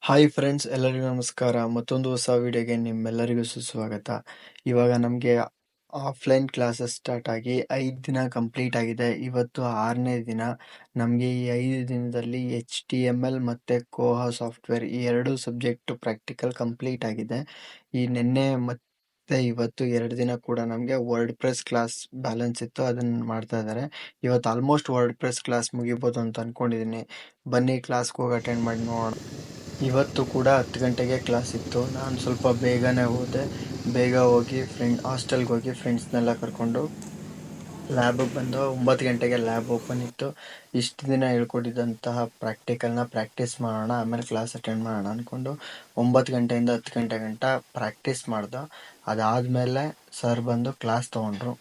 Hi friends, ಎಲ್ಲರಿಗೂ ನಮಸ್ಕಾರ. ಮತ್ತೊಂದು ಹೊಸ ವಿಡಿಯೋಗೆ ನಿಮ್ಮೆಲ್ಲರಿಗೂ ಸುಸ್ವಾಗತ. ಇವಾಗ ನಮಗೆ ಆಫ್ಲೈನ್ ಕ್ಲಾಸಸ್ ಸ್ಟಾರ್ಟ್ ಆಗಿ 5 ದಿನ ಕಂಪ್ಲೀಟ್ ಆಗಿದೆ. ಇವತ್ತು 6ನೇ ದಿನ. ನಮಗೆ ಈ 5 ದಿನದಲ್ಲಿ HTML ಮತ್ತು ಕೋಹಾ ಸಾಫ್ಟ್ವೇರ್ ಈ 2 ಸಬ್ಜೆಕ್ಟ್ ಪ್ರಾಕ್ಟಿಕಲ್ ಕಂಪ್ಲೀಟ್ ಆಗಿದೆ. ಈ ನಿನ್ನೆ ಮತ್ತು ಇವತ್ತು 2 ದಿನ ಕೂಡ ನಮಗೆ ವರ್ಡ್ ಪ್ರೆಸ್ ಕ್ಲಾಸ್ ಬ್ಯಾಲೆನ್ಸ್ ಇತ್ತು, ಅದನ್ನು ಮಾಡ್ತಾ ಇದ್ದಾರೆ. ಇವತ್ತು ಆಲ್ಮೋಸ್ಟ್ ವರ್ಡ್ ಪ್ರೆಸ್ ಕ್ಲಾಸ್ ಮುಗಿಬೋದು ಅಂತ ಅಂದ್ಕೊಂಡಿದ್ದೀನಿ. ಬನ್ನಿ ಕ್ಲಾಸ್ಗೆ ಹೋಗಿ ಅಟೆಂಡ್ ಮಾಡಿ ನೋಡೋಣ. ಇವತ್ತು ಕೂಡ 10 ಗಂಟೆಗೆ ಕ್ಲಾಸ್ ಇತ್ತು. ನಾನು ಸ್ವಲ್ಪ ಬೇಗನೆ ಹೋದೆ. ಬೇಗ ಹೋಗಿ ಹಾಸ್ಟೆಲ್ಗೆ ಹೋಗಿ ಫ್ರೆಂಡ್ಸ್ನೆಲ್ಲ ಕರ್ಕೊಂಡು ಲ್ಯಾಬಿಗೆ ಬಂದು 9 ಗಂಟೆಗೆ ಲ್ಯಾಬ್ ಓಪನ್ ಇತ್ತು. ಇಷ್ಟು ದಿನ ಹೇಳ್ಕೊಟ್ಟಿದ್ದಂತಹ ಪ್ರಾಕ್ಟಿಕಲ್ನ ಪ್ರಾಕ್ಟೀಸ್ ಮಾಡೋಣ, ಆಮೇಲೆ ಕ್ಲಾಸ್ ಅಟೆಂಡ್ ಮಾಡೋಣ ಅಂದ್ಕೊಂಡು 9 ಗಂಟೆಯಿಂದ 10 ಗಂಟೆ ಗಂಟ ಪ್ರಾಕ್ಟೀಸ್ ಮಾಡ್ದೆ. ಅದಾದಮೇಲೆ ಸರ್ ಬಂದು ಕ್ಲಾಸ್ ತೊಗೊಂಡ್ರು.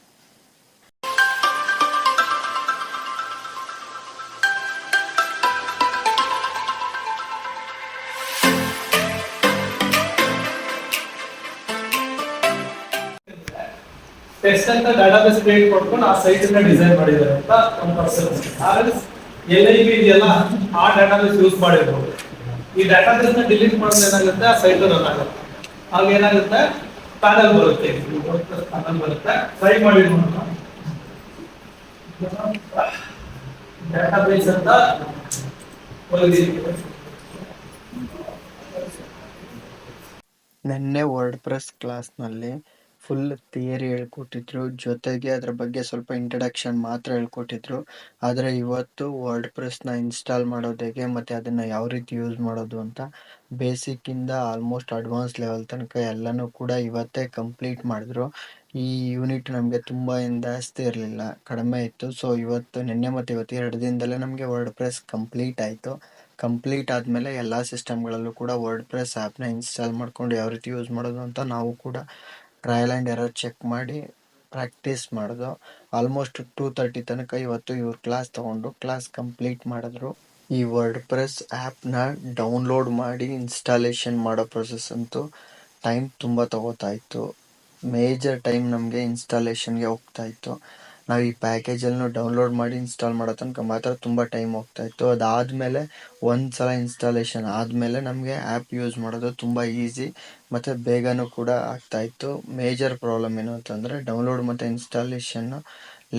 ಟೆಸ್ಟ್ ಅಂತ ಡಾಟಾಬೇಸ್ ಕ್ರಿಯೇಟ್ ಮಾಡ್ಕೊಂಡು ಆ ಸೈಟ್ ಅನ್ನ ಡಿಸೈನ್ ಮಾಡಿದ್ದಾರೆ ಅಂತ ಒಂದು ಪರ್ಸನ್. LIB ಇದೆಯಲ್ಲ, ಆ ಡಾಟಾಬೇಸ್ ಯೂಸ್ ಮಾಡಿರ್ಬೋದು. ಈ ಡಾಟಾಬೇಸ್ ನ ಡಿಲೀಟ್ ಮಾಡಿದ್ರೆ ಏನಾಗುತ್ತೆ, ಆ ಸೈಟ್ ರನ್ ಆಗುತ್ತೆ. ಆಗ ಏನಾಗುತ್ತೆ, ಪ್ಯಾನಲ್ ಬರುತ್ತೆ, ಪ್ಯಾನಲ್ ಬರುತ್ತೆ. ಟ್ರೈ ಮಾಡಿ ನೋಡೋಣ. ಡಾಟಾಬೇಸ್ ಅಂತ ನಿನ್ನೆ ವರ್ಡ್ ಪ್ರೆಸ್ ಕ್ಲಾಸ್ನಲ್ಲಿ ಫುಲ್ ಥಿಯರಿ ಹೇಳ್ಕೊಟ್ಟಿದ್ರು, ಜೊತೆಗೆ ಅದ್ರ ಬಗ್ಗೆ ಸ್ವಲ್ಪ ಇಂಟ್ರಡಕ್ಷನ್ ಮಾತ್ರ ಹೇಳ್ಕೊಟ್ಟಿದ್ರು. ಆದರೆ ಇವತ್ತು ವರ್ಡ್ ಪ್ರೆಸ್ನ ಇನ್ಸ್ಟಾಲ್ ಮಾಡೋದು ಹೇಗೆ ಮತ್ತು ಅದನ್ನು ಯಾವ ರೀತಿ ಯೂಸ್ ಮಾಡೋದು ಅಂತ ಬೇಸಿಕ್ಕಿಂದ ಆಲ್ಮೋಸ್ಟ್ ಅಡ್ವಾನ್ಸ್ ಲೆವೆಲ್ ತನಕ ಎಲ್ಲನೂ ಕೂಡ ಇವತ್ತೇ ಕಂಪ್ಲೀಟ್ ಮಾಡಿದ್ರು. ಈ ಯೂನಿಟ್ ನಮಗೆ ತುಂಬ ಜಾಸ್ತಿ ಇರಲಿಲ್ಲ, ಕಡಿಮೆ ಇತ್ತು. ಸೊ ನಿನ್ನೆ ಮತ್ತು ಇವತ್ತು 2 ದಿನದಲ್ಲೇ ನಮಗೆ ವರ್ಡ್ ಪ್ರೆಸ್ ಕಂಪ್ಲೀಟ್ ಆಯಿತು. ಕಂಪ್ಲೀಟ್ ಆದಮೇಲೆ ಎಲ್ಲ ಸಿಸ್ಟಮ್ಗಳಲ್ಲೂ ಕೂಡ ವರ್ಡ್ ಪ್ರೆಸ್ ಆ್ಯಪ್ನ ಇನ್ಸ್ಟಾಲ್ ಮಾಡ್ಕೊಂಡು ಯಾವ ರೀತಿ ಯೂಸ್ ಮಾಡೋದು ಅಂತ ನಾವು ಕೂಡ ಟ್ರಯಲ್ ಆ್ಯಂಡ್ ಎರರ್ ಚೆಕ್ ಮಾಡಿ ಪ್ರಾಕ್ಟೀಸ್ ಮಾಡಿದ್ರು. ಆಲ್ಮೋಸ್ಟ್ 2:30 ತನಕ ಇವತ್ತು ಇವ್ರು ಕ್ಲಾಸ್ ತೊಗೊಂಡು ಕ್ಲಾಸ್ ಕಂಪ್ಲೀಟ್ ಮಾಡಿದ್ರು. ಈ ವರ್ಡ್ ಪ್ರೆಸ್ ಆ್ಯಪ್ನ ಡೌನ್ಲೋಡ್ ಮಾಡಿ ಇನ್ಸ್ಟಾಲೇಷನ್ ಮಾಡೋ ಪ್ರೊಸೆಸ್ ಅಂತೂ ಟೈಮ್ ತುಂಬ ತಗೋತಾ ಇತ್ತು. ಮೇಜರ್ ಟೈಮ್ ನಮಗೆ ಇನ್ಸ್ಟಾಲೇಷನ್ಗೆ ಹೋಗ್ತಾ ಇತ್ತು. ನಾವು ಈ ಪ್ಯಾಕೇಜನ್ನು ಡೌನ್ಲೋಡ್ ಮಾಡಿ ಇನ್ಸ್ಟಾಲ್ ಮಾಡೋ ತನಕ ಮಾತ್ರ ತುಂಬ ಟೈಮ್ ಹೋಗ್ತಾಯಿತ್ತು. ಅದಾದಮೇಲೆ ಒಂದು ಸಲ ಇನ್ಸ್ಟಾಲೇಷನ್ ಆದಮೇಲೆ ನಮಗೆ ಆ್ಯಪ್ ಯೂಸ್ ಮಾಡೋದು ತುಂಬ ಈಸಿ ಮತ್ತು ಬೇಗನೂ ಕೂಡ ಆಗ್ತಾಯಿತ್ತು. ಮೇಜರ್ ಪ್ರಾಬ್ಲಮ್ ಏನು ಅಂತಂದರೆ ಡೌನ್ಲೋಡ್ ಮತ್ತು ಇನ್ಸ್ಟಾಲೇಷನ್ನು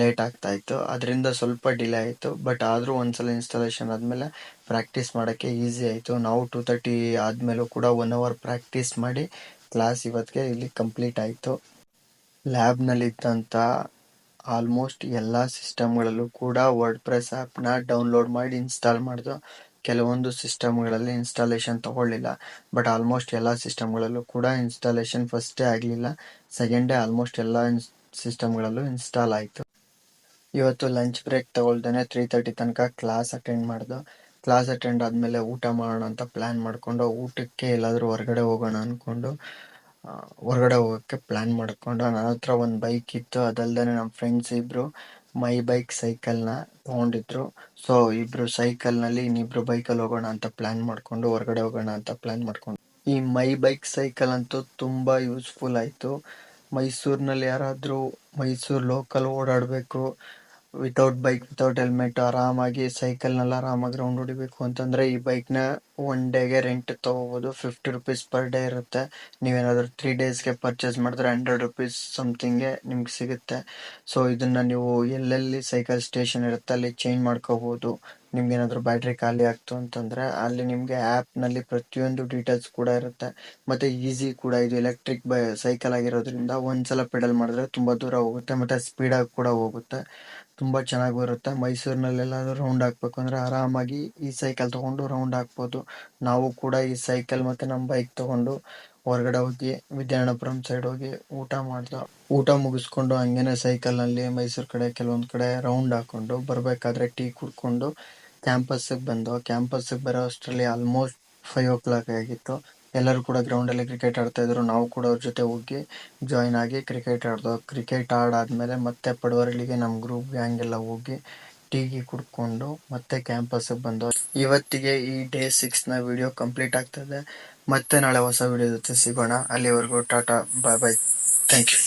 ಲೇಟ್ ಆಗ್ತಾಯಿತ್ತು, ಅದರಿಂದ ಸ್ವಲ್ಪ ಡಿಲೇ ಆಯಿತು. ಬಟ್ ಆದರೂ ಒಂದು ಸಲ ಇನ್ಸ್ಟಾಲೇಷನ್ ಆದಮೇಲೆ ಪ್ರಾಕ್ಟೀಸ್ ಮಾಡೋಕ್ಕೆ ಈಸಿ ಆಯಿತು. ನಾವು 2:30 ಆದಮೇಲೂ ಕೂಡ 1 ಅವರ್ ಪ್ರಾಕ್ಟೀಸ್ ಮಾಡಿ ಕ್ಲಾಸ್ ಇವತ್ತಿಗೆ ಇಲ್ಲಿ ಕಂಪ್ಲೀಟ್ ಆಯಿತು. ಲ್ಯಾಬ್ನಲ್ಲಿದ್ದಂಥ ಆಲ್ಮೋಸ್ಟ್ ಎಲ್ಲ ಸಿಸ್ಟಮ್ಗಳಲ್ಲೂ ಕೂಡ ವರ್ಡ್ ಪ್ರೆಸ್ ಆ್ಯಪ್ನ ಡೌನ್ಲೋಡ್ ಮಾಡಿ ಇನ್ಸ್ಟಾಲ್ ಮಾಡಿದ್ರು. ಕೆಲವೊಂದು ಸಿಸ್ಟಮ್ಗಳಲ್ಲಿ ಇನ್ಸ್ಟಾಲೇಷನ್ ತೊಗೊಳ್ಳಿಲ್ಲ, ಬಟ್ ಆಲ್ಮೋಸ್ಟ್ ಎಲ್ಲ ಸಿಸ್ಟಮ್ಗಳಲ್ಲೂ ಕೂಡ ಇನ್ಸ್ಟಾಲೇಷನ್ ಫಸ್ಟೇ ಆಗಲಿಲ್ಲ. ಸೆಕೆಂಡ್ ಡೇ ಆಲ್ಮೋಸ್ಟ್ ಎಲ್ಲ ಸಿಸ್ಟಮ್ಗಳಲ್ಲೂ ಇನ್ಸ್ಟಾಲ್ ಆಯಿತು. ಇವತ್ತು ಲಂಚ್ ಬ್ರೇಕ್ ತಗೊಳ್ದೇ 3:30 ತನಕ ಕ್ಲಾಸ್ ಅಟೆಂಡ್ ಮಾಡ್ದು. ಕ್ಲಾಸ್ ಅಟೆಂಡ್ ಆದಮೇಲೆ ಊಟ ಮಾಡೋಣ ಅಂತ ಪ್ಲ್ಯಾನ್ ಮಾಡಿಕೊಂಡು, ಊಟಕ್ಕೆ ಎಲ್ಲಾದರೂ ಹೊರಗಡೆ ಹೋಗೋಣ ಅಂದ್ಕೊಂಡು ಹೊರಗಡೆ ಹೋಗೋಕ್ಕೆ ಪ್ಲ್ಯಾನ್ ಮಾಡಿಕೊಂಡು, ನನ್ನ ಹತ್ರ ಒಂದು ಬೈಕ್ ಇತ್ತು. ಅದಲ್ಲದೆ ನಮ್ಮ ಫ್ರೆಂಡ್ಸ್ ಇಬ್ಬರು ಮೈ ಬೈಕ್ ಸೈಕಲ್ನ ತೊಗೊಂಡಿದ್ರು. ಸೊ ಇಬ್ಬರು ಸೈಕಲ್ನಲ್ಲಿ, ಇನ್ನಿಬ್ಬರು ಬೈಕಲ್ಲಿ ಹೋಗೋಣ ಅಂತ ಪ್ಲ್ಯಾನ್ ಮಾಡಿಕೊಂಡು ಹೊರಗಡೆ ಹೋಗೋಣ ಅಂತ ಪ್ಲ್ಯಾನ್ ಮಾಡಿಕೊಂಡು ಈ ಮೈ ಬೈಕ್ ಸೈಕಲ್ ಅಂತೂ ತುಂಬ ಯೂಸ್ಫುಲ್ ಆಯಿತು. ಮೈಸೂರಿನಲ್ಲಿ ಯಾರಾದರೂ ಮೈಸೂರು ಲೋಕಲ್ ಓಡಾಡಬೇಕು, ವಿತೌಟ್ ಬೈಕ್, ವಿತೌಟ್ ಹೆಲ್ಮೆಟ್, ಆರಾಮಾಗಿ ಸೈಕಲ್ನಲ್ಲಿ ಆರಾಮಾಗಿ ರೌಂಡ್ ಹೊಡಿಬೇಕು ಅಂತಂದರೆ ಈ ಬೈಕ್ನ 1 ಡೇಗೆ ರೆಂಟ್ ತೊಗೋಬೋದು. 50 ರುಪೀಸ್ ಪರ್ ಡೇ ಇರುತ್ತೆ. ನೀವೇನಾದರೂ 3 ಡೇಸ್ಗೆ ಪರ್ಚೇಸ್ ಮಾಡಿದ್ರೆ 100 ರುಪೀಸ್ ಸಮಥಿಂಗ್ಗೆ ನಿಮ್ಗೆ ಸಿಗುತ್ತೆ. ಸೊ ಇದನ್ನು ನೀವು ಎಲ್ಲೆಲ್ಲಿ ಸೈಕಲ್ ಸ್ಟೇಷನ್ ಇರುತ್ತೆ ಅಲ್ಲಿ ಚೇಂಜ್ ಮಾಡ್ಕೋಬೋದು. ನಿಮ್ಗೇನಾದರೂ ಬ್ಯಾಟ್ರಿ ಖಾಲಿ ಆಗ್ತು ಅಂತಂದರೆ ಅಲ್ಲಿ ನಿಮಗೆ ಆ್ಯಪ್ನಲ್ಲಿ ಪ್ರತಿಯೊಂದು ಡೀಟೇಲ್ಸ್ ಕೂಡ ಇರುತ್ತೆ. ಮತ್ತು ಈಸಿ ಕೂಡ. ಇದು ಎಲೆಕ್ಟ್ರಿಕ್ ಸೈಕಲ್ ಆಗಿರೋದ್ರಿಂದ ಒಂದು ಸಲ ಪೆಡಲ್ ಮಾಡಿದ್ರೆ ತುಂಬ ದೂರ ಹೋಗುತ್ತೆ ಮತ್ತು ಸ್ಪೀಡಾಗಿ ಕೂಡ ಹೋಗುತ್ತೆ. ತುಂಬ ಚೆನ್ನಾಗಿ ಬರುತ್ತೆ. ಮೈಸೂರಿನಲ್ಲೆಲ್ಲಾದರೂ ರೌಂಡ್ ಹಾಕ್ಬೇಕು ಅಂದರೆ ಆರಾಮಾಗಿ ಈ ಸೈಕಲ್ ತೊಗೊಂಡು ರೌಂಡ್ ಹಾಕ್ಬೋದು. ನಾವು ಕೂಡ ಈ ಸೈಕಲ್ ಮತ್ತು ನಮ್ಮ ಬೈಕ್ ತೊಗೊಂಡು ಹೊರಗಡೆ ಹೋಗಿ ವಿದ್ಯಾರಣ್ಯಪುರಂ ಸೈಡ್ ಹೋಗಿ ಊಟ ಮಾಡ್ದೆ. ಊಟ ಮುಗಿಸ್ಕೊಂಡು ಹಂಗೇನೆ ಸೈಕಲ್ನಲ್ಲಿ ಮೈಸೂರು ಕಡೆ ಕೆಲವೊಂದು ಕಡೆ ರೌಂಡ್ ಹಾಕ್ಕೊಂಡು ಬರಬೇಕಾದ್ರೆ ಟೀ ಕುಡ್ಕೊಂಡು ಕ್ಯಾಂಪಸ್ಸಿಗೆ ಬಂದು, ಕ್ಯಾಂಪಸ್ಸಿಗೆ ಬರೋ ಅಷ್ಟರಲ್ಲಿ ಆಲ್ಮೋಸ್ಟ್ 5 o'clock ಆಗಿತ್ತು. ಎಲ್ಲರೂ ಕೂಡ ಗ್ರೌಂಡಲ್ಲಿ ಕ್ರಿಕೆಟ್ ಆಡ್ತಾಯಿದ್ರು. ನಾವು ಕೂಡ ಅವ್ರ ಜೊತೆ ಹೋಗಿ ಜಾಯ್ನ್ ಆಗಿ ಕ್ರಿಕೆಟ್ ಆಡ್ದೋ. ಕ್ರಿಕೆಟ್ ಆಡಾದಮೇಲೆ ಮತ್ತೆ ಪಡವರಳ್ಳಿಗೆ ನಮ್ಮ ಗ್ರೂಪ್ ಗ್ಯಾಂಗ್ ಎಲ್ಲ ಹೋಗಿ ಟೀ ಕುಡ್ಕೊಂಡು ಮತ್ತೆ ಕ್ಯಾಂಪಸ್ಸಿಗೆ ಬಂದು. ಇವತ್ತಿಗೆ ಈ ಡೇ 6ನ ವಿಡಿಯೋ ಕಂಪ್ಲೀಟ್ ಆಗ್ತದೆ. ಮತ್ತೆ ನಾಳೆ ಹೊಸ ವಿಡಿಯೋ ಜೊತೆ ಸಿಗೋಣ. ಅಲ್ಲಿವರೆಗೂ ಟಾಟಾ, ಬಾಯ್ ಬಾಯ್, ಥ್ಯಾಂಕ್ ಯು.